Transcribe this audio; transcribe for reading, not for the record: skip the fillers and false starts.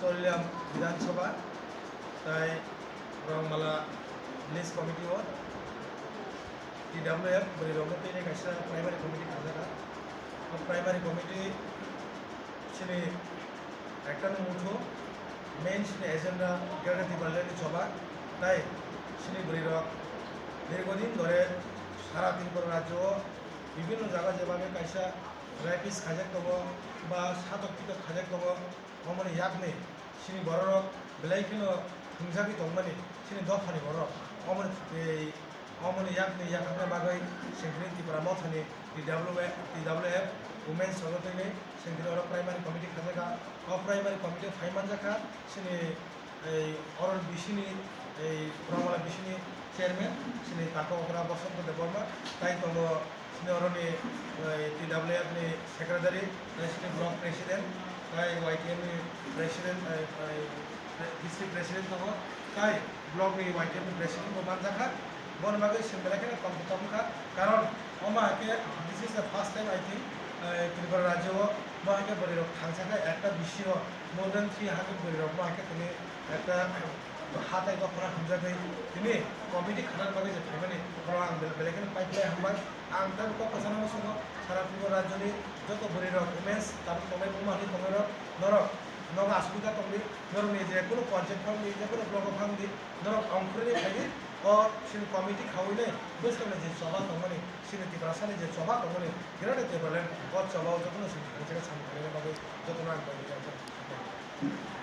Sorliam Vidhan Sabha, তাই Rangmala village committee ও TWF বলি রংতে ini kaisa primary committee খাজাকা primary committee sini একটা মুঠো main sini agenda গেড়ে দিবালেন সভা তাই sini বলি রক দীর্ঘদিন ধরে সারা ত্রিপুরা রাজ্য বিভিন্ন জায়গা যেভাবে কাইসা রাইপিস খাজাক দব বা সাতক খাজাক দব অমনি ইয়াকনে sini বড়রক বেলাইখিনো হিংসাবি দংমানি sini দফানি বড়রক অমনি ইয়াকনে ইয়াকনে বাগৈ সেন্ট্রেল ত্রিপুরা মথানি TWF উমেন্স সগতইনে সেন্ট্রেল প্রাইমারি কমিটি খাজাকা প্রাইমারি কমিটি ফাইমান জাকা sini এই অরল বিশিনি এই রংমালা বিশিনি চেয়ারম্যান sini তাকো অকরা বসন্ত দেববর্মা তাই তঙ্গ sini অরনি TWF ni secretary sini block president তাই YTM ni president district president তঙ্গ তাই block ni YTM ni president বমান জাকা বন বাগে সিমবেলাকে কমকা কারণ অমাকে this is the first time I think Tripura রাজ্য মাকে বলি রক থাংসাকা একটা বিষয় মোর দেন 300 বলি রক মাকে তুমি একটা হাতাই বা ফরা হামজাগৈ তিনি কমিটি খানার বাগে যে ফেমানি আং বেলেগেন পাইপ্লাই হামবাই আং তার ক কথানো সঙ্গ সারা ত্রিপুরা রাজ্যনি যত বলি রক উমেন্স তারপর তোমায় বুমাহি তোমার নরক নগ আসুবিধা তুমি ধরুন যে কোনো পঞ্চায়েত ফার্ম দিয়ে যে কোনো ব্লক ফার্ম দিয়ে ধরো অঙ্কুরে থাকে और सिनी कमिटी खावैले बैसने जे सभा तंगमनि सिनी तिग्रासानि जे सभा तंगमनि गिराटे टेबलेन और सभा जतन सिनी खाजगा सामने बागे जतन आं बागे